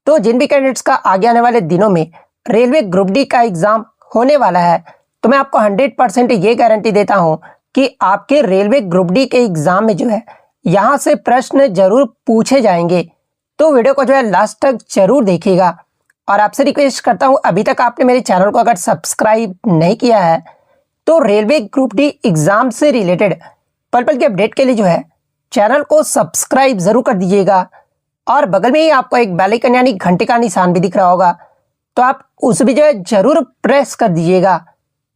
तो जिन भी कैंडिडेट्स का आगे आने वाले दिनों में रेलवे ग्रुप डी का एग्जाम होने वाला है, तो मैं आपको 100% ये गारंटी देता हूं कि आपके रेलवे ग्रुप डी के एग्जाम में जो है यहां से प्रश्न जरूर पूछे जाएंगे। तो वीडियो को जो है लास्ट तक जरूर देखिएगा। और आपसे रिक्वेस्ट करता हूं, अभी तक आपने मेरे चैनल को अगर सब्सक्राइब नहीं किया है तो रेलवे ग्रुप डी एग्जाम से रिलेटेड पल पल के अपडेट के लिए जो है चैनल को सब्सक्राइब जरूर कर दीजिएगा। और बगल में ही आपको एक बेल आइकन यानी घंटे का निशान भी दिख रहा होगा, तो आप उस भी जो है जरूर प्रेस कर दीजिएगा।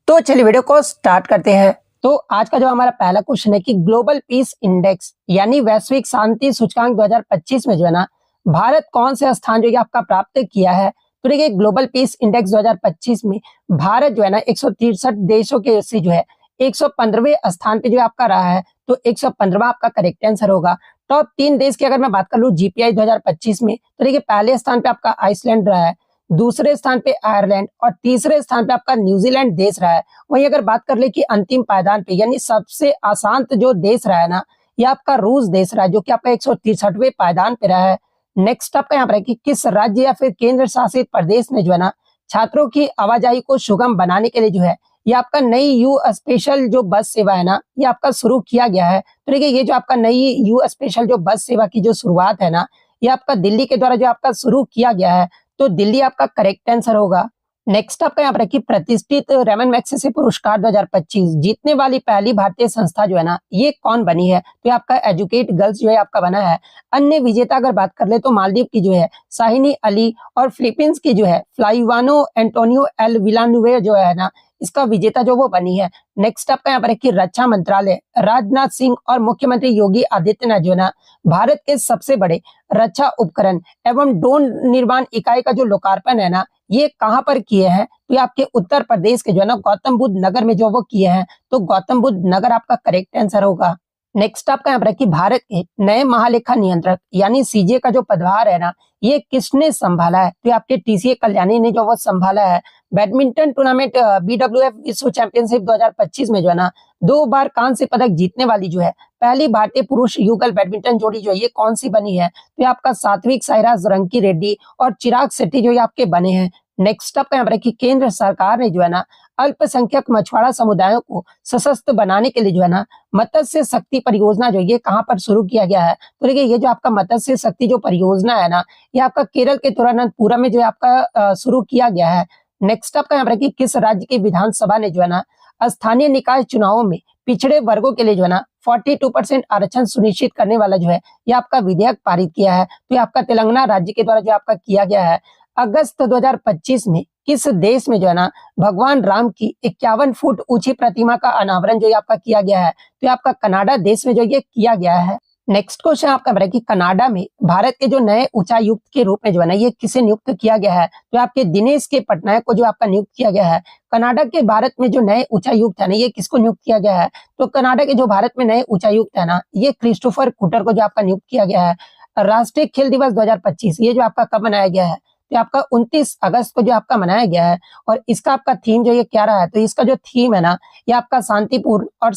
तो चलिए वीडियो को स्टार्ट करते हैं। तो आज का जो हमारा पहला क्वेश्चन है कि ग्लोबल पीस इंडेक्स यानी वैश्विक शांति सूचकांक 2025 में जो है ना भारत कौन से स्थान जो है आपका प्राप्त किया है। तो देखिए ग्लोबल पीस इंडेक्स 2025 में भारत जो है ना 163 देशों के से जो है 115वें स्थान पे जो आपका रहा है। तो 115वां आपका करेक्ट आंसर होगा। टॉप 3 देश की अगर मैं बात कर लूं जीपीआई 2025 में, तो देखिए पहले स्थान पे आपका आइसलैंड रहा है, दूसरे स्थान पे आयरलैंड और तीसरे स्थान पे आपका न्यूजीलैंड देश रहा है। वहीं अगर बात कर ले कि अंतिम पायदान पे यानी सबसे आसान जो देश रहा है ना, ये आपका रूस देश रहा है, जो कि आपका 163वें पायदान पे रहा है। नेक्स्ट आपका यहाँ पर है कि किस राज्य या फिर केंद्र शासित प्रदेश ने जो है ना छात्रों की आवाजाही को सुगम बनाने के लिए जो है ये आपका नई यू स्पेशल जो बस सेवा है ना, ये आपका शुरू किया गया है। तो देखिए ये जो आपका नई यू स्पेशल जो बस सेवा की जो शुरुआत है ना, ये आपका दिल्ली के द्वारा जो आपका शुरू किया गया है। तो दिल्ली आपका करेक्ट आंसर होगा। नेक्स्ट आपका यहाँ पर कि प्रतिष्ठित रेमन मैग्सेसे पुरस्कार 2025 जीतने वाली पहली भारतीय संस्था जो है ना, ये कौन बनी है। तो आपका एजुकेट गर्ल्स जो है आपका बना है। अन्य विजेता अगर बात कर ले तो मालदीव की जो है शाहिनी अली और फिलीपींस की जो है फ्लाइवानो एंटोनियो एल विलानुवे जो है ना, इसका विजेता जो वो बनी है। नेक्स्ट आपका यहाँ पर है कि रक्षा मंत्रालय राजनाथ सिंह और मुख्यमंत्री योगी आदित्यनाथ जो है ना भारत के सबसे बड़े रक्षा उपकरण एवं ड्रोन निर्माण इकाई का जो लोकार्पण है ना, ये कहां पर किए हैं। तो ये आपके उत्तर प्रदेश के जो है ना गौतम बुद्ध नगर में जो वो किए हैं। तो गौतम बुद्ध नगर आपका करेक्ट आंसर होगा। नेक्स्ट आपका यहाँ पर है कि भारत के नए महालेखा नियंत्रक यानी सीजे का जो पदभार है ना, ये किसने संभाला है। तो आपके टीसीए कल्याणी ने जो वो संभाला है। बैडमिंटन टूर्नामेंट बीडब्ल्यूएफ विश्व चैंपियनशिप 2025 में जो है ना 2 बार कांस्य पदक जीतने वाली जो है पहली भारतीय पुरुष युगल बैडमिंटन जोड़ी जो है ये कौन सी बनी है। तो आपका सात्विक साईराज रंकी रेड्डी और चिराग शेट्टी जो ये आपके बने हैं। नेक्स्ट आपका यहाँ पर है कि केंद्र सरकार ने जो है ना अल्पसंख्यक मछुआरा समुदायों को सशक्त बनाने के लिए जो है ना मत्स्य शक्ति परियोजना जो ये कहां पर शुरू किया गया है। तो देखिए ये जो आपका मत्स्य शक्ति जो परियोजना है ना, ये आपका केरल के तिरुवनंतपुरम में जो है आपका शुरू किया गया है। नेक्स्ट आपका यहाँ पर कि किस राज्य की विधानसभा ने जो है ना स्थानीय निकाय चुनावों में पिछड़े वर्गों के लिए जो है ना 42% आरक्षण सुनिश्चित करने वाला जो है ये आपका विधेयक पारित किया है। तो ये आपका तेलंगाना राज्य के द्वारा जो आपका किया गया है। अगस्त 2025 में किस देश में जो है ना भगवान राम की 51 फुट ऊंची प्रतिमा का अनावरण जो आपका किया गया है। तो ये आपका कनाडा देश में जो ये किया गया है। नेक्स्ट क्वेश्चन आपका है कि कनाडा में भारत के जो नए उच्चायुक्त के रूप में जो है ना ये किसे नियुक्त किया गया है। तो आपके दिनेश के पटनायक को जो आपका नियुक्त किया गया है। कनाडा के भारत में जो नए उच्चायुक्त है ना, ये किसको नियुक्त किया गया है। तो कनाडा के जो भारत में नए उच्चायुक्त है ना, ये क्रिस्टोफर कुटर को जो आपका नियुक्त किया गया है। राष्ट्रीय खेल दिवस 2025 ये जो आपका कब मनाया गया है। तो आपका 29 अगस्त को जो आपका मनाया गया है। और इसका आपका थीम जो ये क्या रहा है। तो इसका जो थीम है ना, ये आपका शांतिपूर्ण और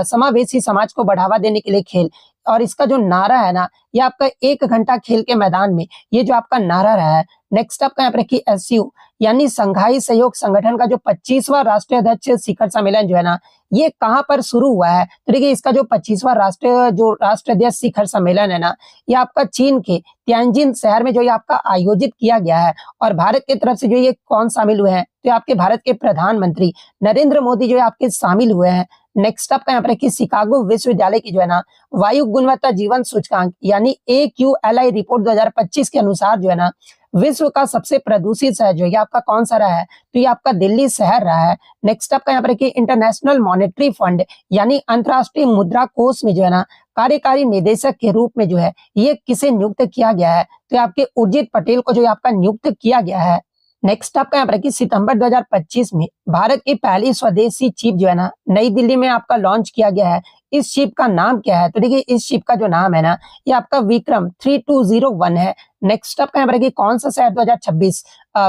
समावेशी समाज को बढ़ावा देने के लिए खेल। और इसका जो नारा है ना, ये आपका 1 घंटा खेल के मैदान में ये जो आपका नारा रहा है। नेक्स्ट आपका यहाँ पर कि एससीओ यानी संघाई सहयोग संगठन का जो 25वां राष्ट्रीय अध्यक्ष शिखर सम्मेलन जो है ना, ये कहां पर शुरू हुआ है। तो देखिए इसका जो 25वां राष्ट्रीय अध्यक्ष शिखर सम्मेलन है ना, ये आपका चीन के तियानजिन शहर में जो ये आपका आयोजित किया गया है। और भारत की तरफ से जो ये कौन शामिल हुए हैं। तो आपके भारत के प्रधानमंत्री नरेंद्र मोदी जो है आपके शामिल हुए हैं। नेक्स्ट आपका यहाँ पर कि शिकागो विश्वविद्यालय की जो है ना वायु गुणवत्ता जीवन सूचकांक यानी AQLI रिपोर्ट 2025 के अनुसार जो है ना विश्व का सबसे प्रदूषित शहर जो है आपका कौन सा रहा है। तो ये आपका दिल्ली शहर रहा है। नेक्स्ट आपका यहाँ पर कि इंटरनेशनल मॉनेटरी फंड यानी अंतरराष्ट्रीय मुद्रा कोष में जो है ना कार्यकारी निदेशक के रूप में जो है ये किसे नियुक्त किया गया है। तो आपके उर्जित पटेल को जो आपका नियुक्त किया गया है। नेक्स्ट आपका यहाँ पर कि सितंबर 2025 में भारत की पहली स्वदेशी चिप जो है ना नई दिल्ली में आपका लॉन्च किया गया है। इस चिप का नाम क्या है। तो देखिए इस चिप का जो नाम है ना, ये आपका विक्रम 3201 है। नेक्स्ट आपका यहाँ पर कि कौन सा शहर 2026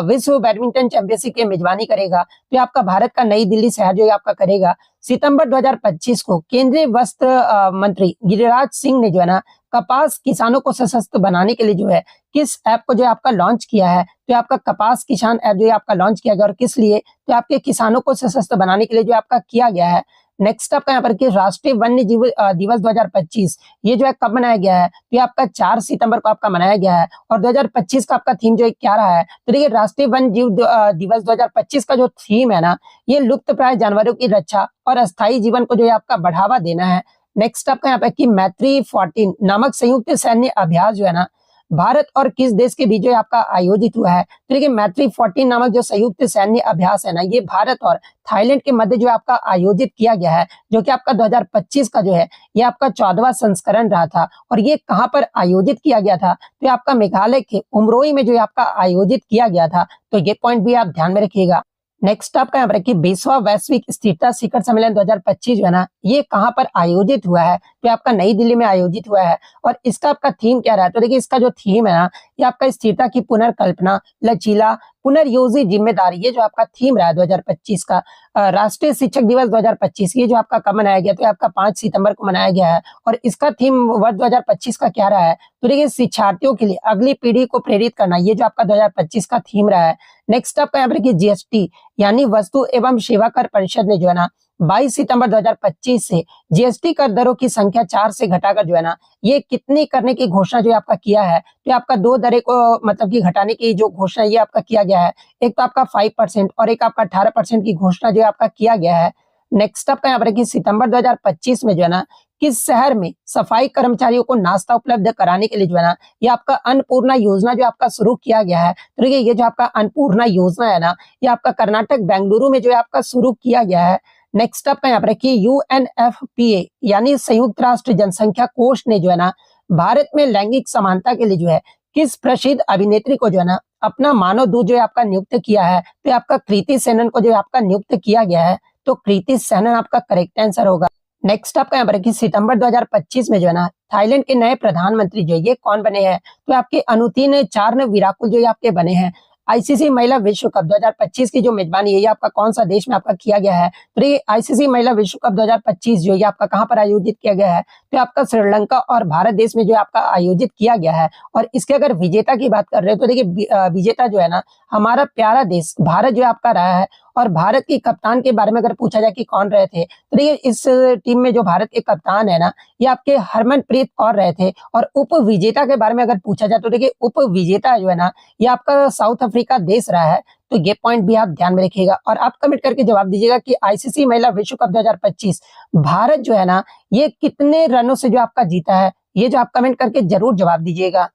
विश्व बैडमिंटन चैंपियनशिप की मेजबानी करेगा। तो आपका भारत का नई दिल्ली शहर जो आपका करेगा। सितंबर 2025 को केंद्रीय वस्त्र मंत्री गिरिराज सिंह ने जो है ना कपास किसानों को सशक्त बनाने के लिए जो है किस ऐप को जो है आपका लॉन्च किया है, तो आपका कपास किसान ऐप जो है आपका लॉन्च किया गया और किस लिए, तो आपके किसानों को सशक्त बनाने के लिए जो आपका किया गया है। नेक्स्ट आपका यहाँ पर कि राष्ट्रीय वन्य जीव दिवस 2025 ये जो है कब मनाया गया है, तो ये आपका 4 सितंबर को आपका मनाया गया है और 2025 का आपका थीम जो है क्या रहा है, तो देखिए राष्ट्रीय वन्य जीव दिवस 2025 का जो थीम है ना, ये लुप्त प्राय जानवरों की रक्षा और अस्थायी जीवन को जो है आपका बढ़ावा देना है। नेक्स्ट आपका यहाँ पे कि मैत्री 14 नामक संयुक्त सैन्य अभ्यास जो है ना, भारत और किस देश के बीच जो है आपका आयोजित हुआ है, तो देखिए मैत्री 14 नामक जो संयुक्त सैन्य अभ्यास है ना, ये भारत और थाईलैंड के मध्य जो है आपका आयोजित किया गया है, जो कि आपका 2025 का जो है ये आपका 14वां संस्करण रहा था। और ये कहाँ पर आयोजित किया गया था, तो ये आपका मेघालय के उमरोई में जो है आपका आयोजित किया गया था। तो ये पॉइंट भी आप ध्यान में रखिएगा। नेक्स्ट आपका यहाँ पर कि 20वां वैश्विक स्थिरता शिखर सम्मेलन 2025 जो है ना, ये कहाँ पर आयोजित हुआ है, तो आपका नई दिल्ली में आयोजित हुआ है और इसका आपका थीम क्या रहा है, तो देखिए इसका जो थीम है ना, ये आपका स्थिरता की पुनर्कल्पना, लचीला, पुनर्योजी जिम्मेदारी, ये जो आपका थीम रहा है 2025 का। राष्ट्रीय शिक्षक दिवस 2025 ये जो आपका कब मनाया गया, तो आपका 5 सितंबर को मनाया गया है और इसका थीम वर्ष 2025 का क्या रहा है, तो देखिए शिक्षार्थियों के लिए अगली पीढ़ी को प्रेरित करना, ये जो आपका 2025 का थीम रहा है। नेक्स्ट आपका यहाँ पर कि जीएसटी यानी वस्तु एवं सेवा कर परिषद ने जो है ना 22 सितंबर 2025 से जीएसटी कर दरों की संख्या 4 से घटाकर जो है ना, ये कितनी करने की घोषणा जो आपका किया है, तो आपका 2 दरें को मतलब कि घटाने की जो घोषणा ये आपका किया गया है, एक तो आपका 5% और एक आपका 18% की घोषणा जो आपका किया गया है। नेक्स्ट आपका यहाँ पर कि सितंबर 2025 में जो है ना, किस शहर में सफाई कर्मचारियों को नाश्ता उपलब्ध कराने के लिए जो है ना, ये आपका अन्नपूर्णा योजना जो आपका शुरू किया गया है। तो देखिए ये जो आपका अन्नपूर्णा योजना है ना, ये आपका कर्नाटक बेंगलुरु में जो है आपका शुरू किया गया है। नेक्स्ट आपका यहाँ पर कि UNFPA यानी संयुक्त राष्ट्र जनसंख्या कोष ने जो है ना, भारत में लैंगिक समानता के लिए जो है किस प्रसिद्ध अभिनेत्री को जो है ना अपना मानव दूत जो है आपका नियुक्त किया है, तो आपका कृति सेनन को जो है आपका नियुक्त किया गया है। तो कृति सेनन आपका करेक्ट आंसर होगा। नेक्स्ट आपका यहाँ पर कि सितंबर 2025 में जो है ना, थाईलैंड के नए प्रधानमंत्री जो ये कौन बने हैं, तो आपके अनुतिन चारनविराकुल जो ये आपके बने हैं। आईसीसी महिला विश्व कप 2025 की जो मेजबानी है ये आपका कौन सा देश में आपका किया गया है, तो ये आईसीसी महिला विश्व कप 2025 जो ये आपका कहां पर आयोजित किया गया है, तो आपका श्रीलंका और भारत देश में जो आपका आयोजित किया गया है। और इसके अगर विजेता की बात कर रहे हो तो देखिए विजेता जो है ना, हमारा प्यारा देश भारत जो आपका रहा है। और भारत की कप्तान के बारे में अगर पूछा जाए कि कौन रहे थे, तो देखिए इस टीम में जो भारत के कप्तान है ना, ये आपके हरमनप्रीत कौर रहे थे। और उप विजेता के बारे में अगर पूछा जाए तो देखिए उप विजेता जो है ना, ये आपका साउथ अफ्रीका देश रहा है। तो ये पॉइंट भी आप ध्यान में रखिएगा और आप कमेंट करके जवाब दीजिएगा कि आईसीसी महिला विश्व कप 2025 भारत जो है ना, ये कितने रनों से जो आपका जीता है, ये जो आप कमेंट करके जरूर जवाब दीजिएगा।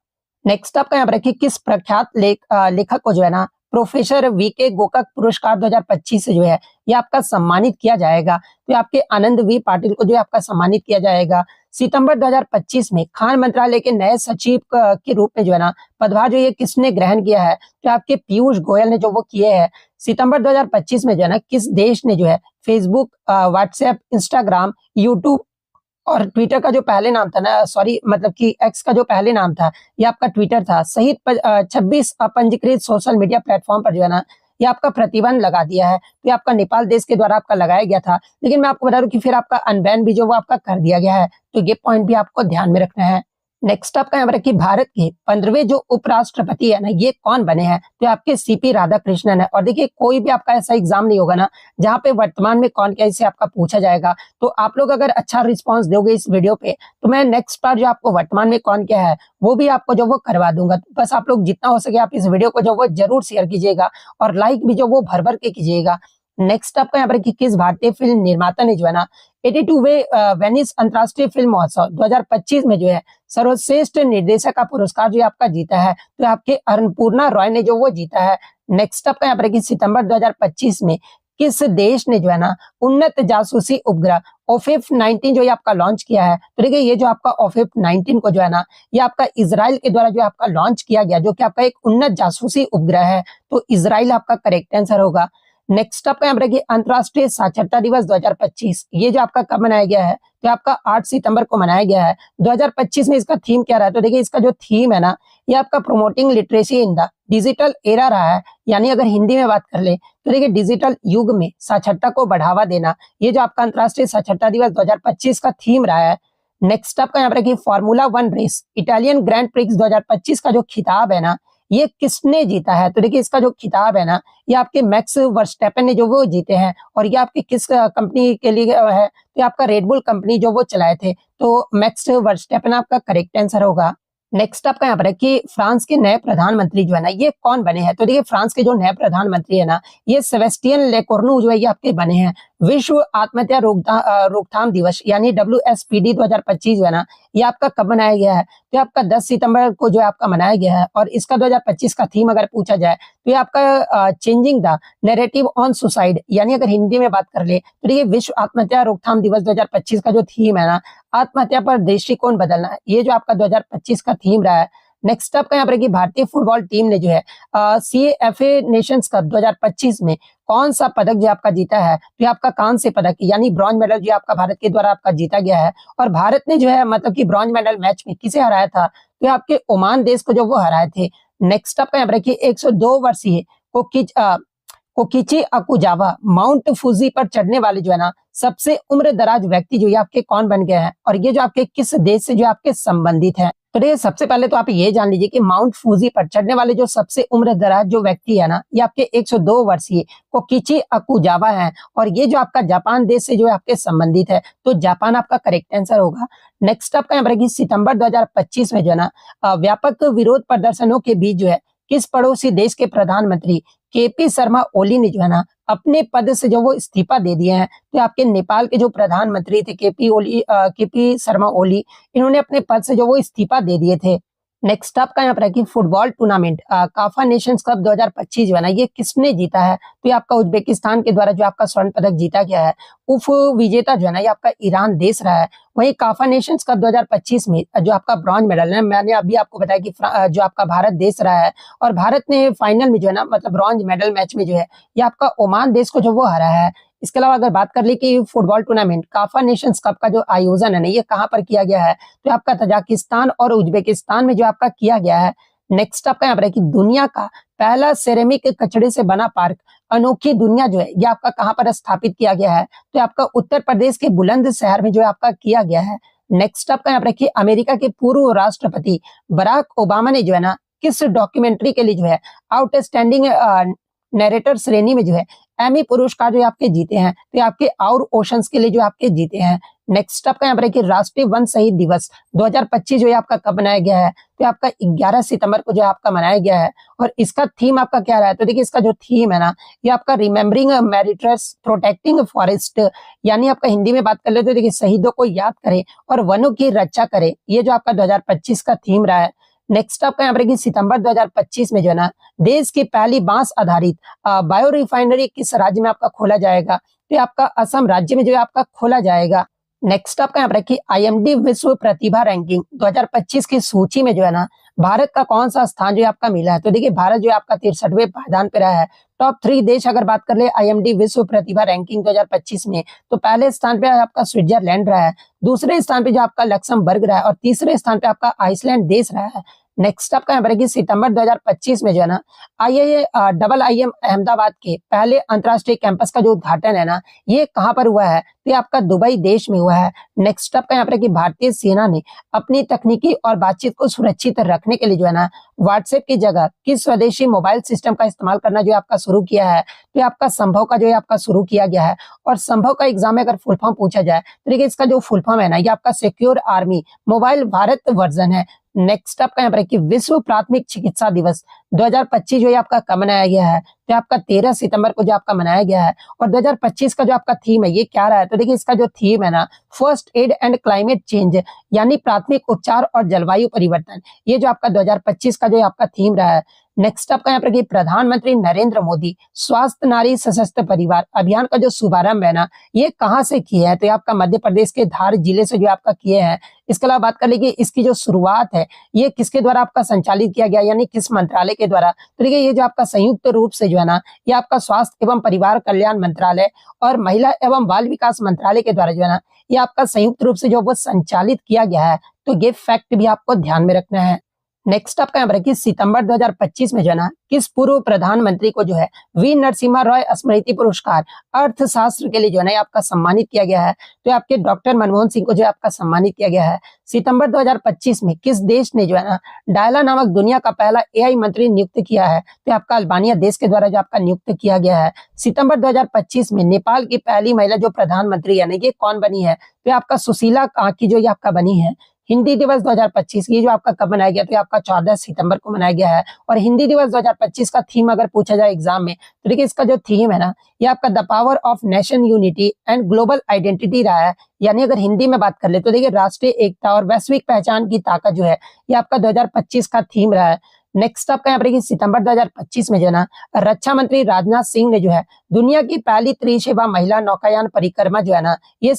नेक्स्ट आपका यहाँ पर रखिए किस प्रख्यात लेखक को जो है ना प्रोफेसर वीके गोकक पुरस्कार 2025 से जो है ये आपका सम्मानित किया जाएगा, तो आपके आनंद वी पाटिल को जो है आपका सम्मानित किया जाएगा। सितंबर 2025 में खान मंत्रालय के नए सचिव के रूप में जो है ना पदभार जो ये किसने ग्रहण किया है, तो आपके पीयूष गोयल ने जो वो किए हैं। सितंबर 2025 में जो है ना किस देश ने जो है फेसबुक, व्हाट्सएप, इंस्टाग्राम, यूट्यूब और ट्विटर का जो पहले नाम था ना, सॉरी मतलब कि एक्स का जो पहले नाम था ये आपका ट्विटर था, सहित 26 अपंजीकृत सोशल मीडिया प्लेटफॉर्म पर जो है ना ये आपका प्रतिबंध लगा दिया है। तो ये आपका नेपाल देश के द्वारा आपका लगाया गया था, लेकिन मैं आपको बता दूं कि फिर आपका अनबैन भी जो वो आपका कर दिया गया है। तो ये पॉइंट भी आपको ध्यान में रखना है। नेक्स्ट आपका यहाँ पर कि भारत के 15वें जो उपराष्ट्रपति है ना, ये कौन बने हैं, तो आपके सीपी राधाकृष्णन है। और देखिए कोई भी आपका ऐसा एग्जाम नहीं होगा ना जहाँ पे वर्तमान में कौन क्या इसे आपका पूछा जाएगा। तो आप लोग अगर अच्छा रिस्पांस दोगे इस वीडियो पे, तो मैं नेक्स्ट बार जो आपको वर्तमान में कौन क्या है वो भी आपको जो वो करवा दूंगा। बस आप लोग जितना हो सके आप इस वीडियो को जो वो जरूर शेयर कीजिएगा और लाइक भी जो वो भर भर के कीजिएगा। नेक्स्ट आपका यहाँ पर कि किस भारतीय फिल्म निर्माता ने जो है ना 82वें वेनिस अंतर्राष्ट्रीय फिल्म महोत्सव 2025 में जो है सर्वश्रेष्ठ निर्देशक का पुरस्कार जो आपका जीता है, तो आपके अन्नपूर्णा रॉय ने जो वो जीता है। नेक्स्ट आपका यहाँ पर कि सितंबर 2025 में किस देश ने जो है ना उन्नत जासूसी उपग्रह ओफिफ 19 जो ये आपका लॉन्च किया है, तो देखिए ये जो आपका ओफिफ 19 को जो है ना ये आपका इजराइल के द्वारा जो आपका लॉन्च किया गया, जो कि आपका एक उन्नत जासूसी उपग्रह है। तो इजराइल आपका करेक्ट आंसर होगा। नेक्स्ट आपका यहाँ पर अंतर्राष्ट्रीय साक्षरता दिवस 2025 ये जो आपका कब मनाया गया है, तो आपका 8 सितंबर को मनाया गया है। 2025 में इसका थीम क्या रहा है, तो देखिए इसका जो थीम है ना ये आपका promoting literacy in the digital era रहा है। यानी अगर हिंदी में बात कर ले तो देखिए डिजिटल युग में साक्षरता को बढ़ावा देना, ये जो आपका अंतर्राष्ट्रीय साक्षरता दिवस 2025 का थीम रहा है। नेक्स्ट आपका यहाँ पर देखिए formula 1 race Italian Grand Prix 2025 का जो खिताब है ना, ये किसने जीता है? तो देखिए इसका जो खिताब है ना, ये आपके मैक्स वर्स्टैपेन ने जो वो जीते हैं, और ये आपकी किस कंपनी के लिए है? तो ये आपका रेडबुल कंपनी जो वो चलाए थे। तो मैक्स वर्स्टैपेन आपका करेक्ट आंसर होगा। नेक्स्ट आपका यहाँ पर है कि फ्रांस के नए प्रधानमंत्री जो है ना, ये कौन बने हैं? तो देखिए फ्रांस के जो नए प्रधानमंत्री है ना, ये सेबेस्टियन लेकोर्नु जो है ये आपके बने हैं। विश्व आत्महत्या रोकथाम दिवस यानी WSPD 2025 जो है ना, ये आपका कब मनाया गया है? तो ये आपका 10 सितंबर को जो है आपका मनाया गया है। और इसका 2025 का थीम अगर पूछा जाए तो ये आपका changing the narrative on suicide, यानी अगर हिंदी में बात कर ले तो देखिए विश्व आत्महत्या रोकथाम दिवस 2025 का जो थीम है ना, आत्महत्या पर दृष्टिकोण बदलना है, ये जो आपका 2025 का थीम रहा है। नेक्स्ट आपका यहाँ पर कि भारतीय फुटबॉल टीम ने जो है CAFA नेशंस कप 2025 में कौन सा पदक जो आपका जीता है? तो ये आपका कांस्य पदक यानी ब्रॉन्ज मेडल जो आपका भारत के द्वारा आपका जीता गया है। और भारत ने जो है मतलब कि ब्रॉन्ज मेडल मैच में किसे हराया था? तो ये आपके ओमान देश को जो वो हराए थे। नेक्स्ट आपका यहाँ पर कि 102 वर्षीय कोकिची अकुजावा माउंट फूजी पर चढ़ने वाले जो है ना, सबसे उम्र दराज व्यक्ति जो ये आपके कौन बन गए हैं, और ये जो आपके किस देश से जो आपके संबंधित है? तो देखिए सबसे पहले तो आप ये जान लीजिए कि माउंट फूजी पर चढ़ने वाले जो सबसे उम्र दराज जो व्यक्ति है ना, ये आपके 102 वर्षीय कोकिची अकुजावा हैं, और ये जो आपका जापान देश से जो है आपके संबंधित है। तो जापान आपका करेक्ट आंसर होगा। नेक्स्ट आपका यहाँ पर सितंबर 2025 में जो है ना, व्यापक विरोध प्रदर्शनों के बीच जो है किस पड़ोसी देश के प्रधानमंत्री KP शर्मा ओली ने जो है ना, अपने पद से जो वो इस्तीफा दे दिए हैं? तो आपके नेपाल के जो प्रधानमंत्री थे KP शर्मा ओली, इन्होंने अपने पद से जो वो इस्तीफा दे दिए थे। नेक्स्ट आपका यहाँ पर है कि football tournament Kafa Nations cup 2025 जो है ना, ये किसने जीता है? तो ये आपका उज्बेकिस्तान के द्वारा जो आपका स्वर्ण पदक जीता गया है। उप विजेता जो है ना, ये आपका ईरान देश रहा है। वहीं काफा नेशंस कप 2025 में जो आपका ब्रॉन्ज मेडल है, मैंने अभी आपको बताया कि जो आपका भारत देश रहा है, और भारत ने फाइनल में जो है ना मतलब ब्रॉन्ज मेडल मैच में जो है ये आपका ओमान देश को जो वो हराया है। इसके अलावा अगर बात कर ली कि football tournament Kafa Nations cup का जो आयोजन है ना, ये कहाँ पर किया गया है? तो आपका तजाकिस्तान और उज्बेकिस्तान में जो आपका किया गया है। नेक्स्ट आपका यहाँ पर है कि दुनिया का पहला सेरेमिक कचड़े से बना पार्क अनोखी दुनिया जो है ये आपका कहाँ पर स्थापित किया गया है? तो आपका उत्तर प्रदेश के बुलंद शहर में जो है आपका किया गया है। नेक्स्ट आपका यहाँ पर कि अमेरिका के पूर्व राष्ट्रपति बराक ओबामा ने जो है ना, किस डॉक्यूमेंट्री के लिए जो है आउटस्टैंडिंग नैरेटर श्रेणी में जो है एमी पुरस्कार जो आपके जीते हैं? तो आपके और ओशंस के लिए जो आपके जीते हैं। नेक्स्ट आपका यहाँ पर कि राष्ट्रीय वन शहीद दिवस 2025 जो है आपका कब मनाया गया है? तो आपका 11 सितंबर को जो आपका मनाया गया है। और इसका थीम आपका क्या रहा है? तो देखिए इसका जो थीम है ना, ये आपका रिमेम्बरिंग मेरिटर्स प्रोटेक्टिंग फॉरेस्ट, यानी आपका हिंदी में बात कर ले तो देखिए शहीदों को याद करें और वनों की रक्षा करें, ये जो आपका 2025 का थीम रहा है। नेक्स्ट आपका यहाँ पर कि सितंबर 2025 में जो है ना, देश की पहली बांस आधारित बायो रिफाइनरी किस राज्य में आपका खोला जाएगा? तो आपका असम राज्य में जो है आपका खोला जाएगा। नेक्स्ट आपका यहाँ पर कि IMD विश्व प्रतिभा रैंकिंग 2025 की सूची में जो है ना, भारत का कौन सा स्थान जो है आपका मिला है? तो देखिए भारत जो है आपका 63वें पायदान पे रहा है। टॉप 3 देश अगर बात कर ले IMD विश्व प्रतिभा रैंकिंग 2025 में, तो पहले स्थान पे आपका स्विट्जरलैंड रहा है, दूसरे स्थान पे जो आपका लक्समबर्ग रहा है, और तीसरे स्थान पे आपका आइसलैंड देश रहा है। नेक्स्ट आपका यहाँ पर कि सितंबर 2025 में जो है ना, IIM अहमदाबाद के पहले अंतरराष्ट्रीय कैंपस का जो उद्घाटन है ना, ये कहाँ पर हुआ है? तो ये आपका दुबई देश में हुआ है। नेक्स्ट आपका यहाँ पर कि भारतीय सेना ने अपनी तकनीकी और बातचीत को सुरक्षित रखने के लिए जो है ना, व्हाट्सएप की जगह किस स्वदेशी मोबाइल सिस्टम का इस्तेमाल करना जो आपका शुरू किया है? तो आपका संभव का जो है आपका शुरू किया गया है। और संभव का एग्जाम में अगर फुल फॉर्म पूछा जाए तो देखिए इसका जो फुल फॉर्म है ना, ये आपका secure army mobile Bharat version है। नेक्स्ट आपका यहाँ पर कि विश्व प्राथमिक चिकित्सा दिवस 2025 जो है आपका कब मनाया गया है? तो आपका 13 सितंबर को जो आपका मनाया गया है। और 2025 का जो आपका थीम है ये क्या रहा है? तो देखिए इसका जो थीम है ना, first aid and climate change, यानी प्राथमिक उपचार और जलवायु परिवर्तन, ये जो आपका 2025 का जो आपका थीम रहा है। नेक्स्ट आपका यहाँ पर कि प्रधानमंत्री नरेंद्र मोदी स्वास्थ्य नारी सशक्त परिवार अभियान का जो शुभारंभ है ना, ये कहाँ से किया है? तो ये आपका मध्य प्रदेश के धार जिले से जो आपका किए हैं। इसके अलावा बात कर लीजिए इसकी जो शुरुआत है ये किसके द्वारा आपका संचालित किया गया, यानी किस मंत्रालय के द्वारा? तो देखिए ये जो आपका संयुक्त रूप से जो है ना, ये आपका स्वास्थ्य एवं परिवार कल्याण मंत्रालय और महिला एवं बाल विकास मंत्रालय के द्वारा जो है ना, ये आपका संयुक्त रूप से जो वो संचालित किया गया है। तो ये फैक्ट भी आपको ध्यान में रखना है। नेक्स्ट आपका यहाँ पर है कि सितंबर 2025 में जो है ना किस पूर्व प्रधानमंत्री को जो है वी नरसिम्हा रॉय स्मृति पुरस्कार अर्थशास्त्र के लिए जो है ना आपका सम्मानित किया गया है। तो आपके डॉक्टर मनमोहन सिंह को जो है आपका सम्मानित किया गया है। सितंबर 2025 में किस देश ने जो है ना डायला नामक दुनिया का पहला एआई मंत्री नियुक्त किया है? तो आपका अल्बानिया देश के द्वारा जो आपका नियुक्त किया गया है। सितंबर 2025 में नेपाल की पहली महिला जो प्रधानमंत्री है ना ये कौन बनी है? तो आपका सुशीला काकी जो ये आपका बनी है। हिंदी दिवस 2025 ये जो आपका कब मनाया गया? तो आपका 14 सितंबर को मनाया गया है। और हिंदी दिवस 2025 का थीम अगर पूछा जाए एग्जाम में तो देखिए इसका जो थीम है ना ये आपका the power of nation unity and global identity रहा है। यानी अगर हिंदी में बात कर ले तो देखिए राष्ट्रीय एकता और वैश्विक पहचान की ताकत जो है ये आपका 2025 का थीम रहा है। नेक्स्ट आपका यहाँ पर सितंबर 2025 में जो है ना रक्षा मंत्री राजनाथ सिंह ने जो है दुनिया की पहली त्रिसेवा महिला नौकायान परिक्रमा जो है ना ये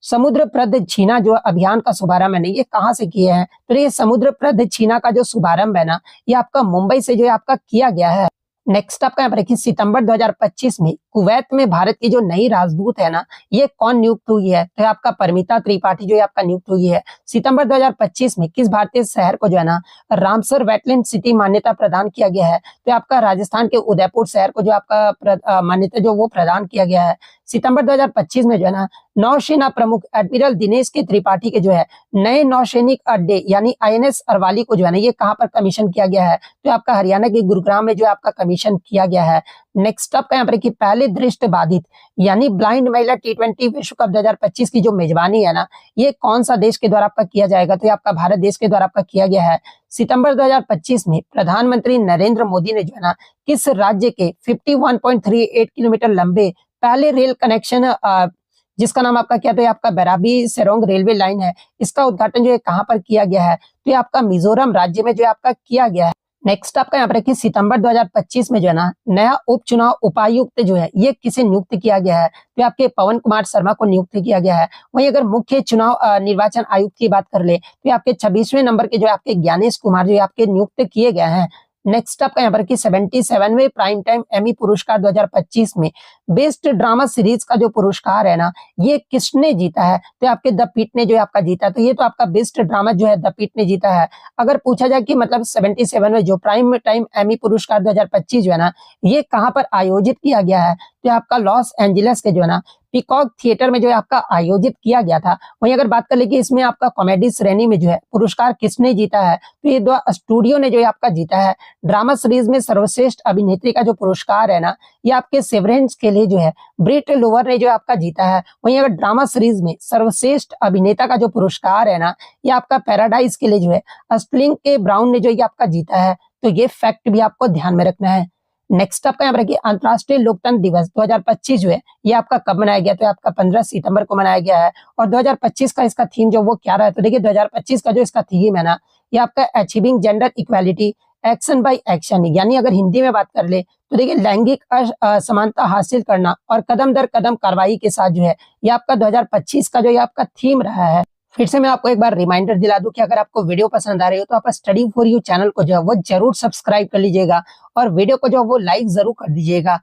समुद्र प्रदक्षिणा जो अभियान का शुभारंभ है ना ये कहाँ से किए हैं? तो ये समुद्र प्रदक्षिणा का जो शुभारंभ है ना ये आपका मुंबई से जो है आपका किया गया है। नेक्स्ट आपका यहाँ पर देखिए सितंबर 2025 में कुवैत में भारत की जो नई राजदूत है ना ये कौन नियुक्त हुई है? तो आपका परमिता त्रिपाठी जो है आपका नियुक्त हुई है। सितंबर 2025 में किस भारतीय शहर को जो है ना रामसर वेटलैंड सिटी मान्यता प्रदान किया गया है? तो आपका राजस्थान के उदयपुर शहर को जो आपका मान्यता जो वो प्रदान किया गया है। सितंबर 2025 में जो है ना नौसेना प्रमुख एडमिरल दिनेश के त्रिपाठी के जो है नए नौसैनिक अड्डे यानी आईएनएस अरवाली को जो है ना ये कहाँ पर कमीशन किया गया है? तो आपका हरियाणा के गुरुग्राम में जो आपका कमीशन किया गया है। नेक्स्ट आपका यहाँ पर कि पहले दृष्टि बाधित यानी ब्लाइंड महिला T20 विश्व कप 2025 की जो मेजबानी है ना ये कौन सा देश के द्वारा आपका किया जाएगा? तो आपका भारत देश के द्वारा आपका किया गया है। सितंबर 2025 में प्रधानमंत्री नरेंद्र मोदी ने जो है ना किस राज्य के 51.38 किलोमीटर लंबे पहले रेल कनेक्शन जिसका नाम आपका क्या? तो आपका बैराबी सेरोंग रेलवे लाइन है इसका उद्घाटन जो है कहाँ पर किया गया है? तो ये आपका मिजोरम राज्य में जो है आपका किया गया है। नेक्स्ट आपका यहाँ पर कि सितंबर 2025 में जो है ना नया उपचुनाव उपायुक्त जो है ये किसे नियुक्त किया गया है? तो आपके पवन कुमार शर्मा को नियुक्त किया गया है। वहीं अगर मुख्य चुनाव निर्वाचन आयुक्त की बात कर ले तो आपके 26वें नंबर के जो आपके ज्ञानेश कुमार जो आपके नियुक्त किए गए हैं। नेक्स्ट आपका यहाँ पर कि 77वें प्राइम टाइम एमी पुरस्कार 2025 में बेस्ट ड्रामा सीरीज का जो पुरस्कार है ना ये किसने जीता है? तो आपके द पिट ने जो आपका जीता। तो ये तो आपका बेस्ट ड्रामा जो है द पिट ने जीता है। अगर पूछा जाए कि मतलब 77 में जो प्राइम टाइम एमी पुरस्कार 2025 जो है ना ये कहाँ पर आयोजित किया गया है? तो आपका लॉस एंजलिस के जो है ना पीकॉक थिएटर में जो है आपका आयोजित किया गया था। वहीं अगर बात कर ले कि इसमें आपका कॉमेडी श्रेणी में जो है पुरस्कार किसने जीता है? तो ये दो स्टूडियो ने जो है आपका जीता है। ड्रामा सीरीज में सर्वश्रेष्ठ अभिनेत्री का जो पुरस्कार है ना ये आपके सेवरेंस के लिए जो है ब्रिट लोवर ने जो आपका जीता है। वहीं अगर ड्रामा सीरीज में सर्वश्रेष्ठ अभिनेता का जो पुरस्कार है ना ये आपका पैराडाइज के लिए जो है स्टर्लिंग के ब्राउन ने जो ये आपका जीता है। तो ये फैक्ट भी आपको ध्यान में रखना है। नेक्स्ट आपका यहाँ पर देखिए अंतर्राष्ट्रीय लोकतंत्र दिवस 2025 जो है ये आपका कब मनाया गया? तो आपका 15 सितंबर को मनाया गया है। और 2025 का इसका थीम जो वो क्या रहा है? तो देखिए 2025 का जो इसका थीम है ना ये आपका achieving gender equality action by action यानी अगर हिंदी में बात कर ले तो देखिए लैंगिक असमानता हासिल करना और कदम दर कदम कार्रवाई के साथ जो है ये आपका 2025 का जो ये आपका थीम रहा है। फिर से मैं आपको एक बार रिमाइंडर दिला दूं कि अगर आपको वीडियो पसंद आ रही हो तो आप स्टडी फॉर यू चैनल को जो है वो जरूर सब्सक्राइब कर लीजिएगा और वीडियो को जो है वो लाइक जरूर कर दीजिएगा।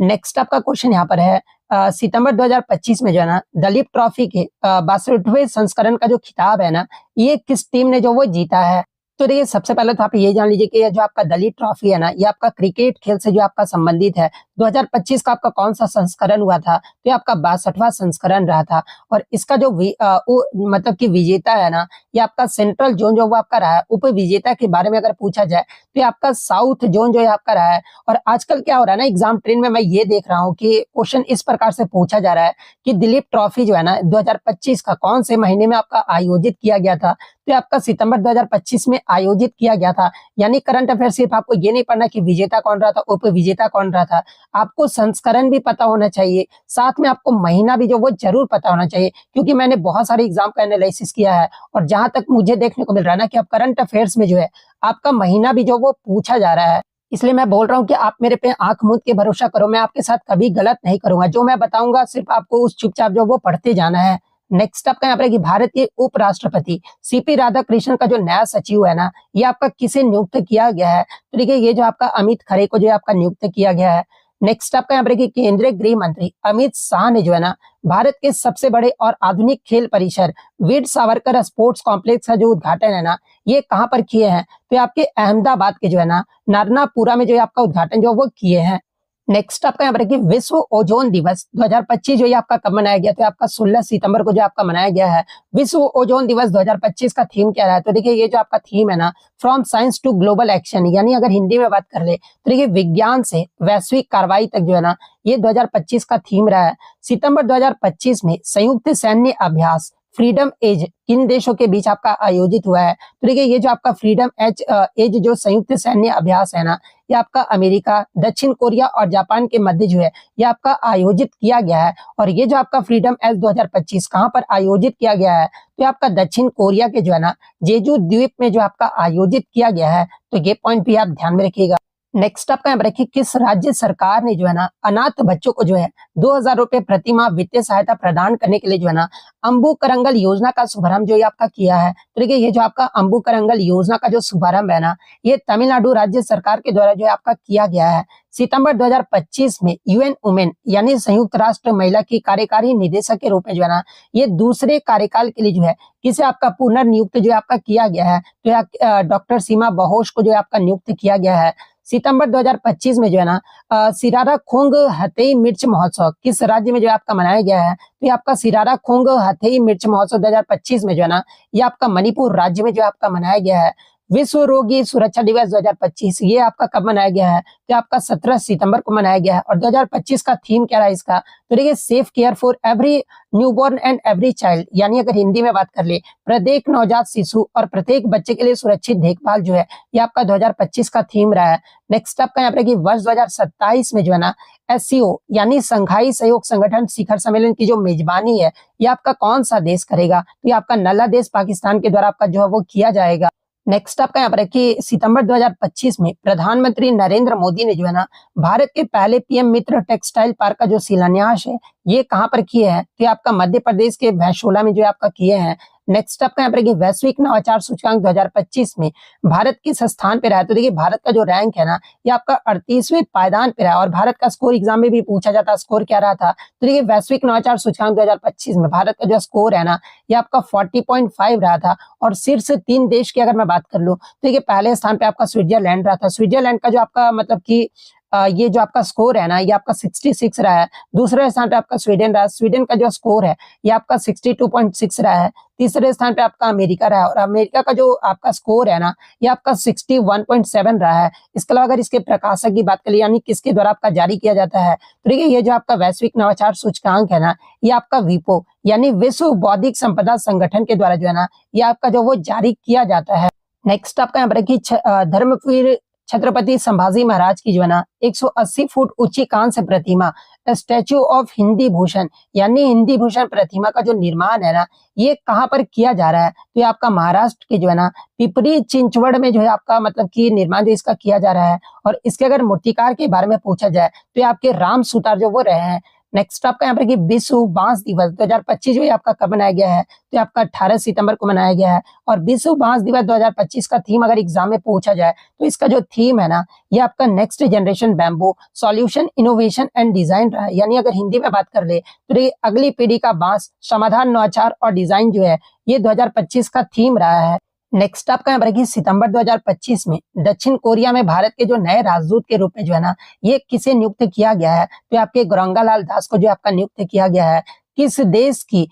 नेक्स्ट आपका क्वेश्चन यहाँ पर है सितंबर 2025 में जो है ना दलीप ट्रॉफी के 62वें संस्करण का जो खिताब है ना ये किस टीम ने जो वो जीता है? तो देखिए सबसे पहले तो आप ये जान लीजिए कि जो आपका दलीप ट्रॉफी है ना ये आपका क्रिकेट खेल से जो आपका संबंधित है। 2025 का आपका कौन सा संस्करण हुआ था? तो ये आपका 62वां संस्करण रहा था। और इसका जो मतलब कि विजेता है ना ये आपका सेंट्रल जोन जो वो आपका रहा है। उप विजेता के बारे में अगर पूछा जाए तो ये आपका साउथ जोन जो है आपका रहा है। और आजकल क्या हो रहा है ना एग्जाम ट्रेंड में मैं ये देख रहा हूँ कि क्वेश्चन इस प्रकार से पूछा जा रहा है कि दिलीप ट्रॉफी जो है ना 2025 का कौन से महीने में आपका आयोजित किया गया था? तो आपका सितंबर 2025 में आयोजित किया गया था। यानी करंट अफेयर सिर्फ आपको ये नहीं पढ़ना कि विजेता कौन रहा था, उप विजेता कौन रहा था, आपको संस्करण भी पता होना चाहिए, साथ में आपको महीना भी जो वो जरूर पता होना चाहिए। क्योंकि मैंने बहुत सारे एग्जाम का एनालिसिस किया है और जहां तक मुझे देखने को मिल रहा है ना कि अब करंट अफेयर्स में जो है आपका महीना भी जो वो पूछा जा रहा है। इसलिए मैं बोल रहा हूँ कि आप मेरे पे आंख मूंद के भरोसा करो, मैं आपके साथ कभी गलत नहीं करूंगा। जो मैं बताऊंगा सिर्फ आपको उस चुपचाप जो वो पढ़ते जाना है। नेक्स्ट आपका यहाँ पर कि भारत के उपराष्ट्रपति सीपी राधाकृष्णन का जो नया सचिव है ना ये आपका किसे नियुक्त किया गया है? तो देखिए ये जो आपका अमित खरे को जो आपका नियुक्त किया गया है। नेक्स्ट आपका यहाँ पर देखिए केंद्रीय गृह मंत्री अमित शाह ने जो है ना भारत के सबसे बड़े और आधुनिक खेल परिसर वीर सावरकर स्पोर्ट्स कॉम्प्लेक्स का जो उद्घाटन है ना ये कहाँ पर किए हैं, तो ये आपके अहमदाबाद के जो है ना नारनापुरा में जो है आपका उद्घाटन जो वो किए हैं। नेक्स्ट आपका यहाँ पर देखिए विश्व ओजोन दिवस 2025 जो ये आपका कब मनाया गया, तो आपका 16 सितंबर को जो आपका मनाया गया है। विश्व ओजोन दिवस 2025 का थीम क्या रहा है, तो देखिए ये जो आपका थीम है ना from science to global action, यानी अगर हिंदी में बात कर ले तो देखिए विज्ञान से वैश्विक कार्रवाई तक जो है ना ये 2025 का थीम रहा है। सितंबर 2025 में संयुक्त सैन्य अभ्यास फ्रीडम एज किन देशों के बीच आपका आयोजित हुआ है, तो देखिए ये जो आपका फ्रीडम एज जो संयुक्त सैन्य अभ्यास है ना ये आपका अमेरिका, दक्षिण कोरिया और जापान के मध्य जो है ये आपका आयोजित किया गया है। और ये जो आपका फ्रीडम एज 2025 कहां पर आयोजित किया गया है, तो आपका दक्षिण कोरिया के जो है ना जेजू द्वीप में जो आपका आयोजित किया गया है। तो ये पॉइंट भी आप ध्यान में रखिएगा। नेक्स्ट आपका यहाँ पर रखिए किस राज्य सरकार ने जो है ना अनाथ बच्चों को जो है 2000 रुपए प्रति माह वित्तीय सहायता प्रदान करने के लिए जो है ना अम्बु करंगल योजना का शुभारंभ जो ये आपका किया है। तो देखिए ये जो आपका अम्बु करंगल योजना का जो शुभारंभ है ना ये तमिलनाडु राज्य सरकार के द्वारा जो है आपका किया गया है। सितंबर 2025 में यूएन वुमेन यानी संयुक्त राष्ट्र महिला की कार्यकारी निदेशक के रूप में जो है ना ये दूसरे कार्यकाल के लिए जो है किसे आपका पुनर्नियुक्त जो है आपका किया गया है, तो डॉक्टर सीमा बहोश को जो है आपका नियुक्त किया गया है। सितंबर 2025 में जो है ना सिरारा खोंग हथेई मिर्च महोत्सव किस राज्य में जो है आपका मनाया गया है, तो ये आपका सिरारा खोंग हथेई मिर्च महोत्सव 2025 में जो है ना ये आपका मणिपुर राज्य में जो आपका मनाया गया है। विश्व रोगी सुरक्षा दिवस 2025 ये आपका कब मनाया गया है, तो आपका 17 सितंबर को मनाया गया है। और 2025 का थीम क्या रहा है इसका, तो देखिए safe care for every newborn and every child, यानी अगर हिंदी में बात कर ले प्रत्येक नवजात शिशु और प्रत्येक बच्चे के लिए सुरक्षित देखभाल जो है ये आपका 2025 का थीम रहा है। नेक्स्ट आपका यहाँ पर वर्ष 2027 में जो है ना एससीओ यानी संघाई सहयोग संगठन शिखर सम्मेलन की जो मेजबानी है ये आपका कौन सा देश करेगा, तो ये आपका नल्ला देश पाकिस्तान के द्वारा आपका जो है वो किया जाएगा। नेक्स्ट आपका यहाँ पर है कि सितंबर 2025 में प्रधानमंत्री नरेंद्र मोदी ने जो है ना भारत के पहले पीएम मित्र टेक्सटाइल पार्क का जो शिलान्यास है ये कहाँ पर किए हैं, तो आपका मध्य प्रदेश के भैंसोला में जो आपका किए हैं। नेक्स्ट आपका यहाँ पर वैश्विक नवाचार सूचकांक 2025 में भारत किस स्थान पे रहा है, तो देखिए भारत का जो रैंक है ना ये आपका 38वें पायदान पे रहा है। और भारत का स्कोर एग्जाम में भी पूछा जाता है स्कोर क्या रहा था, तो देखिए वैश्विक नवाचार सूचकांक 2025 में भारत का जो स्कोर है ना ये आपका 40.5 रहा था। और शीर्ष 3 देश की अगर मैं बात कर लूँ तो देखिए पहले स्थान पे आपका स्विट्जरलैंड रहा था। स्विट्जरलैंड का जो आपका मतलब कि ये जो आपका स्कोर है ना ये आपका 66 रहा है। दूसरे स्थान पे आपका स्वीडन रहा है, स्वीडन का जो स्कोर है ये आपका 62.6 रहा है। तीसरे स्थान पे आपका अमेरिका रहा है और अमेरिका का जो आपका स्कोर है ना ये आपका 61.7 रहा है। इसके अलावा अगर इसके प्रकाशक की बात करें यानी किसके द्वारा आपका जारी किया जाता है, तो देखिए ये जो आपका वैश्विक नवाचार सूचकांक है ना ये आपका विपो यानी विश्व बौद्धिक संपदा संगठन के द्वारा जो है ना ये आपका जो वो जारी किया जाता है। नेक्स्ट आपका यहाँ पर धर्मवीर छत्रपति संभाजी महाराज की जो है ना 180 फुट ऊंची कांस्य प्रतिमा स्टैच्यू ऑफ हिंदी भूषण यानी हिंदी भूषण प्रतिमा का जो निर्माण है ना ये कहाँ पर किया जा रहा है, तो ये आपका महाराष्ट्र के जो है ना पिपरी चिंचवड़ में जो है आपका मतलब कि निर्माण जो इसका किया जा रहा है। और इसके अगर मूर्तिकार के बारे में पूछा जाए तो ये आपके राम सुतार जो वो रहे हैं। नेक्स्ट आपका यहाँ पर कि विश्व बांस दिवस 2025 जो आपका कब मनाया गया है, तो आपका 18 सितंबर को मनाया गया है। और विश्व बांस दिवस 2025 का थीम अगर एग्जाम में पूछा जाए तो इसका जो थीम है ना ये आपका next generation bamboo solution innovation and design रहा है। यानी अगर हिंदी में बात कर ले तो ये अगली पीढ़ी का बांस समाधान नवाचार और डिजाइन जो है ये 2025 का थीम रहा है। नेक्स्ट आपका यहाँ पर सितंबर 2025 में दक्षिण कोरिया में भारत के जो नए राजदूत के रूप में जो है ना ये किसे नियुक्त किया गया है, तो आपके गौरंगालाल दास को जो आपका नियुक्त किया गया है। किस देश की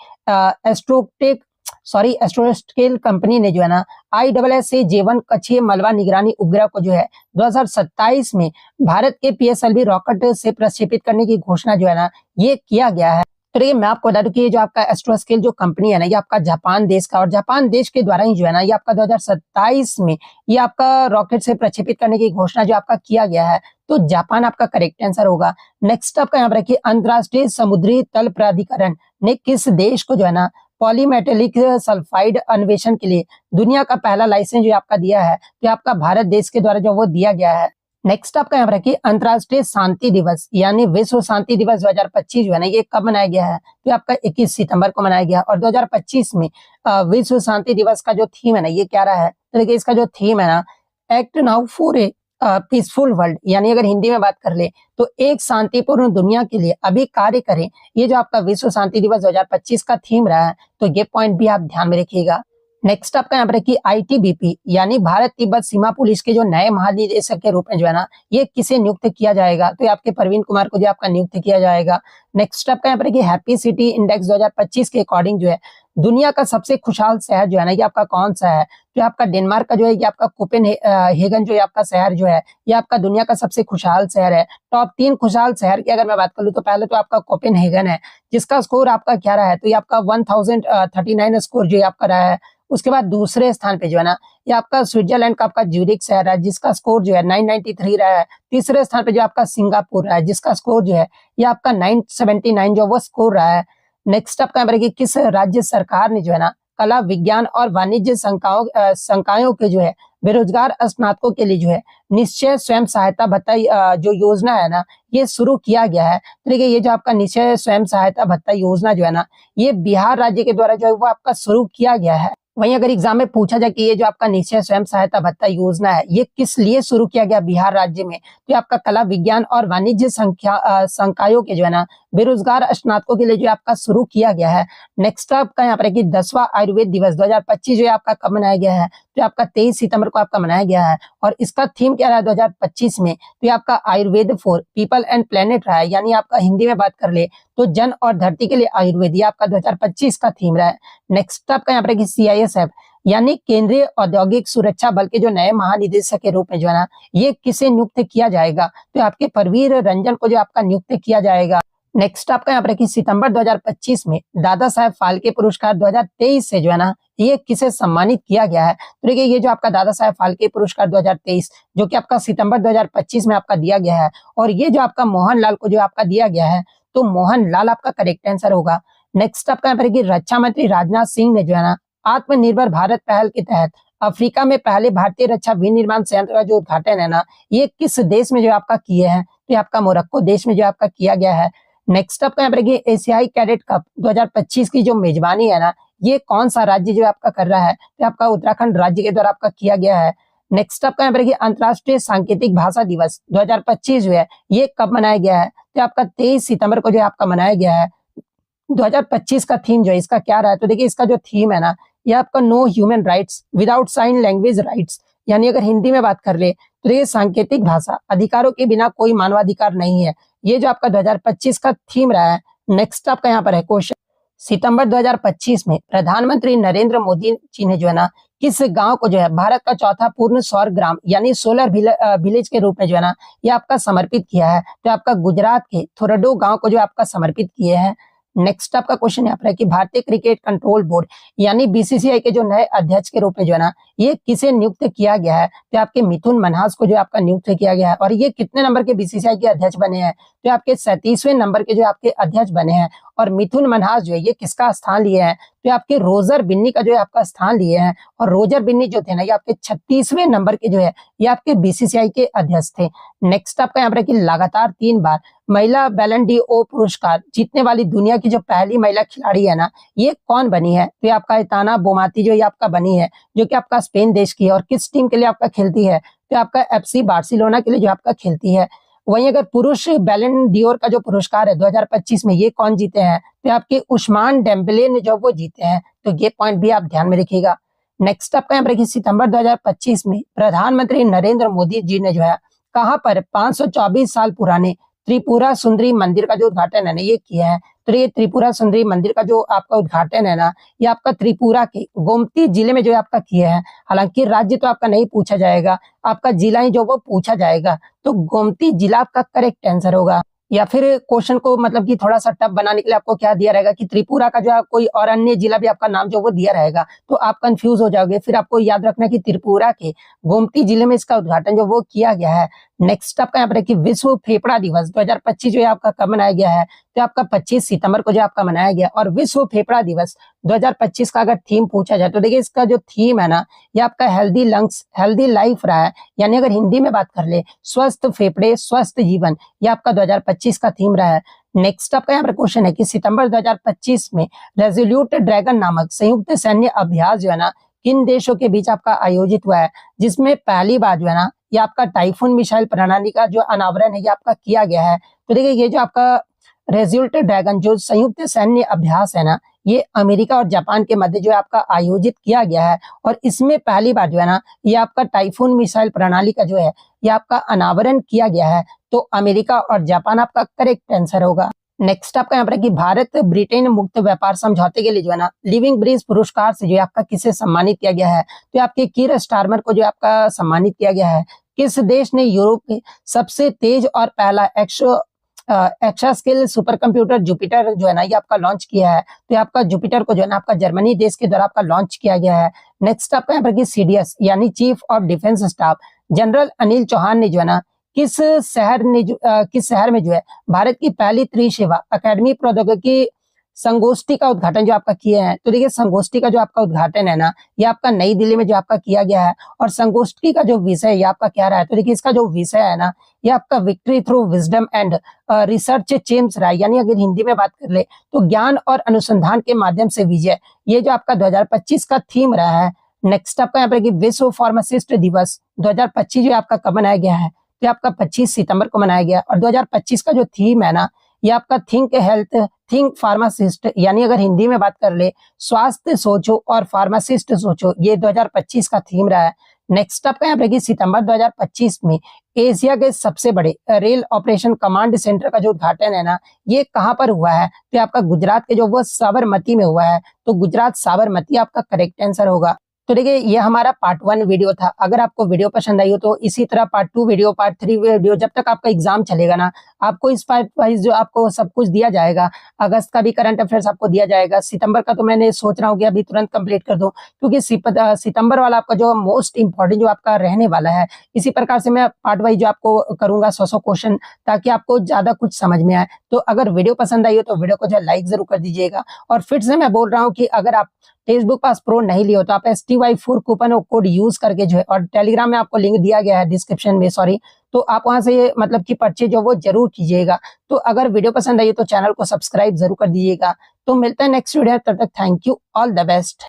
एस्ट्रोस्केल कंपनी ने जो है ना ISSA-J1 कक्षीय मलबा निगरानी उपग्रह को जो है 2027 में भारत के PSLV रॉकेट से प्रक्षेपित करने की घोषणा जो है ना ये किया गया है। तो देखिए मैं आपको बता दूं कि ये जो आपका एस्ट्रोस्केल जो कंपनी है ना ये आपका जापान देश का और जापान देश के द्वारा ही जो है ना ये आपका 2027 में ये आपका रॉकेट से प्रक्षेपित करने की घोषणा जो आपका किया गया है, तो जापान आपका करेक्ट आंसर होगा। नेक्स्ट आपका यहाँ पर रखिए अंतरराष्ट्रीय समुद्री तल प्राधिकरण ने किस देश को जो है ना पॉलीमेटेलिक सल्फाइड अन्वेषण के लिए दुनिया का पहला लाइसेंस जो आपका दिया है, तो आपका भारत देश के द्वारा जो वो दिया गया है। नेक्स्ट आपका यहाँ पर रखिए अंतरराष्ट्रीय शांति दिवस यानी विश्व शांति दिवस 2025 जो है ना ये कब मनाया गया है, तो आपका 21 सितंबर को मनाया गया। और 2025 में विश्व शांति दिवस का जो थीम है ना ये क्या रहा है, तो देखिए इसका जो थीम है ना act now for a peaceful world, यानी अगर हिंदी में बात कर ले तो एक शांतिपूर्ण दुनिया के लिए अभी कार्य करें। ये जो आपका विश्व शांति दिवस 2025 का थीम रहा है, तो ये पॉइंट भी आप ध्यान में रखिएगा। नेक्स्ट आपका यहाँ पर है कि आईटीबीपी यानी भारत तिब्बत सीमा पुलिस के जो नए महानिदेशक के रूप में जो है ना, ये किसे नियुक्त किया जाएगा, तो ये आपके प्रवीण कुमार को जो आपका नियुक्त किया जाएगा। नेक्स्ट आपका यहाँ पर है कि हैप्पी सिटी इंडेक्स 2025 के अकॉर्डिंग जो है दुनिया का सबसे खुशहाल शहर जो है ना, ये आपका कौन सा है, तो आपका डेनमार्क का जो है, ये आपका कोपेनहेगन जो है आपका शहर जो है, ये आपका दुनिया का सबसे खुशहाल शहर है। टॉप 3 खुशहाल शहर की अगर मैं बात करूँ तो पहले तो आपका कोपेनहेगन है, जिसका स्कोर आपका क्या रहा है, तो ये आपका 1039 स्कोर जो आपका रहा है। उसके बाद दूसरे स्थान पे जो है ना, ये आपका स्विट्जरलैंड का आपका ज्यूरिख शहर है, जिसका स्कोर जो है 993 रहा है। तीसरे स्थान पे जो आपका सिंगापुर रहा है, जिसका स्कोर जो है ये आपका 979 जो वो स्कोर रहा है। नेक्स्ट आपका यहाँ पर कि किस राज्य सरकार ने जो है ना कला विज्ञान और वाणिज्य संकायों के जो है बेरोजगार स्नातकों के लिए जो है निश्चय स्वयं सहायता भत्ता जो योजना है ना, ये शुरू किया गया है। तो देखिए ये जो आपका निश्चय स्वयं सहायता भत्ता योजना जो है ना, ये बिहार राज्य के द्वारा जो है वो आपका शुरू किया गया है। वहीं अगर एग्जाम में पूछा जाए कि ये जो आपका निश्चय स्वयं सहायता भत्ता योजना है, ये किस लिए शुरू किया गया बिहार राज्य में, तो आपका कला विज्ञान और वाणिज्य संकायों के जो है ना बेरोजगार स्नातकों के लिए जो आपका शुरू किया गया है। नेक्स्ट आपका यहाँ पर है कि 10वां आयुर्वेद दिवस 2025 जो आपका कब मनाया गया है, तो आपका 23 सितंबर को आपका मनाया गया है। और इसका थीम क्या रहा है 2025 में, तो ये आपका Ayurveda for people and planet रहा है, यानी आपका हिंदी में बात कर ले तो जन और धरती के लिए आयुर्वेद, ये आपका 2025 का थीम रहा है। नेक्स्ट आपका यहाँ पर कि CISF यानी केंद्रीय औद्योगिक सुरक्षा बल के जो नए महानिदेशक के रूप में जो है ना, ये किसे नियुक्त किया जाएगा, तो आपके परवीर रंजन को जो आपका नियुक्त किया जाएगा। नेक्स्ट आपका यहाँ पर कि सितंबर 2025 में दादा साहेब फाल्के पुरस्कार 2023 से जो है ना, ये किसे सम्मानित किया गया है, तो देखिए ये जो आपका दादा साहेब फाल्के पुरस्कार 2023 जो कि आपका सितंबर 2025 में आपका दिया गया है, और ये जो आपका मोहनलाल को जो आपका दिया गया है, तो मोहनलाल आपका करेक्ट आंसर होगा। नेक्स्ट आपका यहाँ पर कि रक्षा मंत्री राजनाथ सिंह ने जो है ना आत्मनिर्भर भारत पहल के तहत अफ्रीका में पहले भारतीय रक्षा विनिर्माण संयंत्र का जो उद्घाटन है ना, ये किस देश में जो आपका किए हैं, तो आपका मोरक्को देश में जो आपका किया गया है। नेक्स्ट आपका यहाँ पर एशियाई कैडेट कप 2025 की जो मेजबानी है ना, ये कौन सा राज्य जो आपका कर रहा है, तो आपका उत्तराखंड राज्य के द्वारा आपका किया गया है। नेक्स्ट आपका यहाँ पर अंतर्राष्ट्रीय सांकेतिक भाषा दिवस 2025 जो है ये कब मनाया गया है, तो आपका 23 सितंबर को जो आपका मनाया गया है। 2025 का थीम जो है इसका क्या रहा है, तो देखिए इसका जो थीम है ना, ये आपका no human rights without sign language rights, यानी अगर हिंदी में बात कर ले तो ये सांकेतिक भाषा अधिकारों के बिना कोई मानवाधिकार नहीं है, ये जो आपका 2025 का थीम रहा है। नेक्स्ट आपका यहाँ पर है क्वेश्चन, सितंबर 2025 में प्रधानमंत्री नरेंद्र मोदी जी ने जो है ना किस गांव को जो है भारत का चौथा पूर्ण सौर ग्राम यानी सोलर विलेज के रूप में जो है ना ये आपका समर्पित किया है, तो आपका गुजरात के थोरडो गांव को जो आपका समर्पित किए हैं। नेक्स्ट आपका क्वेश्चन यहाँ पर है कि भारतीय क्रिकेट कंट्रोल बोर्ड यानी BCCI के जो नए अध्यक्ष के रूप में जो है ना ये किसे नियुक्त किया गया है, तो आपके मिथुन मनहास को जो आपका नियुक्त किया गया है। और ये कितने नंबर के BCCI के अध्यक्ष बने हैं, तो आपके 37वें नंबर के जो आपके अध्यक्ष बने हैं। और मिथुन मनहास जो है ये किसका स्थान लिए हैं, तो आपके रोजर बिन्नी का जो है आपका स्थान लिए हैं। और रोजर बिन्नी जो थे ना ये आपके 36वें नंबर के जो है ये आपके BCCI के अध्यक्ष थे। नेक्स्ट आपका यहाँ पर कि लगातार 3 बार महिला बैलन डी ओ पुरस्कार जीतने वाली दुनिया की जो पहली महिला खिलाड़ी है ना, ये कौन बनी है, तो आपका एताना बोमाती जो ये आपका बनी है, जो कि आपका स्पेन देश की है। और किस टीम के लिए आपका खेलती है, तो आपका FC बार्सिलोना के लिए जो आपका खेलती है। वहीं अगर पुरुष बैलन डियोर का जो पुरस्कार है 2025 में ये कौन जीते हैं, तो आपके उस्मान डेम्बेले ने जो वो जीते हैं, तो ये पॉइंट भी आप ध्यान में रखिएगा। नेक्स्ट आपका यहाँ पर सितंबर 2025 में प्रधानमंत्री नरेंद्र मोदी जी ने जो है कहाँ पर 524 साल पुराने त्रिपुरा सुंदरी मंदिर का जो उद्घाटन है ना ये किया है। तो ये त्रिपुरा सुंदरी मंदिर का जो आपका उद्घाटन है ना, ये आपका त्रिपुरा के गोमती जिले में जो आपका किया है। हालांकि राज्य तो आपका नहीं पूछा जाएगा, आपका जिला ही जो वो पूछा जाएगा, तो गोमती जिला आपका करेक्ट आंसर होगा। या फिर क्वेश्चन को मतलब कि थोड़ा सा टफ बनाने के लिए आपको क्या दिया रहेगा कि त्रिपुरा का जो कोई और अन्य जिला भी आपका नाम जो वो दिया रहेगा, तो आप कंफ्यूज हो जाओगे। फिर आपको याद रखना कि त्रिपुरा के गोमती जिले में इसका उद्घाटन जो वो किया गया है। नेक्स्ट आपका यहाँ पर कि विश्व फेफड़ा दिवस 2025 जो है आपका कब मनाया गया है, तो आपका 25 सितंबर को जो आपका मनाया गया। और विश्व फेफड़ा दिवस 2025 का अगर थीम पूछा जाए तो देखिए इसका जो थीम है ना ये आपका हेल्दी लंग्स हेल्दी लाइफ रहा है, यानी अगर हिंदी में बात कर ले स्वस्थ फेफड़े स्वस्थ जीवन, ये आपका 2025 का थीम रहा है। नेक्स्ट आपका यहाँ पर क्वेश्चन है कि सितंबर 2025 में रेजोल्यूट ड्रैगन नामक संयुक्त सैन्य अभ्यास जो है ना किन देशों के बीच आपका आयोजित हुआ है, जिसमें पहली बार जो है ना ये आपका टाइफून मिसाइल प्रणाली का जो अनावरण है ये आपका किया गया है। तो देखिए ये जो आपका रेजल्ट ड्रैगन जो संयुक्त सैन्य अभ्यास है ना, ये अमेरिका और जापान के मध्य जो है आपका आयोजित किया गया है और इसमें पहली बार जो है ना ये आपका टाइफून मिसाइल प्रणाली का जो है ये आपका अनावरण किया गया है। तो अमेरिका और जापान आपका करेक्ट आंसर होगा। नेक्स्ट आपका यहाँ पर कि भारत ब्रिटेन मुक्त व्यापार समझौते के लिए जो है ना लिविंग ब्रिज पुरस्कार से जो है आपका किसे सम्मानित किया गया है। तो आपके कीर स्टारमर को जो आपका सम्मानित किया गया है। किस देश ने यूरोप में सबसे तेज और पहला एक्सास्केल सुपर कंप्यूटर जुपिटर जो है ना ये आपका लॉन्च किया है। तो आपका जुपिटर को जो है ना आपका जर्मनी देश के द्वारा आपका लॉन्च किया गया है। नेक्स्ट आपका यहाँ पर कि सीडीएस यानी chief of defence staff general Anil Chauhan ने जो है ना किस शहर में जो है भारत की पहली त्रिसेवा अकेडमी प्रौद्योगिकी संगोष्ठी का उद्घाटन जो आपका किए हैं। तो देखिए संगोष्ठी का जो आपका उद्घाटन है ना ये आपका नई दिल्ली में जो आपका किया गया है और संगोष्ठी का जो विषय ये आपका क्या रहा है। तो देखिए इसका जो विषय है ना ये आपका victory through wisdom and research चेम्स रहा है, यानी अगर हिंदी में बात कर ले तो ज्ञान और अनुसंधान के माध्यम से विजय, ये जो आपका 2025 का थीम रहा है। नेक्स्ट आपका यहाँ पर कि विश्व फार्मासिस्ट दिवस 2025 जो आपका कब मनाया गया है। तो आपका 25 सितंबर को मनाया गया और 2025 का जो थीम है ना ये आपका थिंक हेल्थ थिंक फार्मासिस्ट, यानी अगर हिंदी में बात कर ले स्वास्थ्य सोचो और फार्मासिस्ट सोचो, ये 2025 का थीम रहा है। नेक्स्ट आपका यहाँ पर सितंबर 2025 में एशिया के सबसे बड़े रेल ऑपरेशन कमांड सेंटर का जो उद्घाटन है ना ये कहाँ पर हुआ है। तो आपका गुजरात के जो वो साबरमती में हुआ है। तो गुजरात साबरमती आपका करेक्ट आंसर होगा। तो देखिए ये हमारा पार्ट 1 वीडियो था। अगर आपको वीडियो पसंद आई हो तो इसी तरह पार्ट 2 वीडियो, पार्ट 3 वीडियो, जब तक आपका एग्जाम चलेगा ना आपको इस पार्ट वाइज जो आपको सब कुछ दिया जाएगा। अगस्त का भी करंट अफेयर्स आपको दिया जाएगा। सितंबर का तो मैंने सोच रहा हूँ कि अभी तुरंत कंप्लीट कर दूं, क्योंकि सितंबर वाला आपका जो मोस्ट इंपॉर्टेंट जो आपका रहने वाला है। इसी प्रकार से मैं पार्ट वाइज जो आपको करूंगा 100 क्वेश्चन, ताकि आपको ज्यादा कुछ समझ में आए। तो अगर वीडियो पसंद आई हो तो वीडियो को जो लाइक जरूर कर दीजिएगा। और फिर से मैं बोल रहा हूँ कि अगर आप टेक्स्टबुक पास प्रो नहीं लियो तो आप STY4 कूपन कोड यूज करके जो है, और टेलीग्राम में आपको लिंक दिया गया है डिस्क्रिप्शन में, सॉरी, तो आप वहां से मतलब कि परचेज जो वो जरूर कीजिएगा। तो अगर वीडियो पसंद आई तो चैनल को सब्सक्राइब जरूर कर दीजिएगा। तो मिलते हैं नेक्स्ट वीडियो, तब तक thank you, all the best.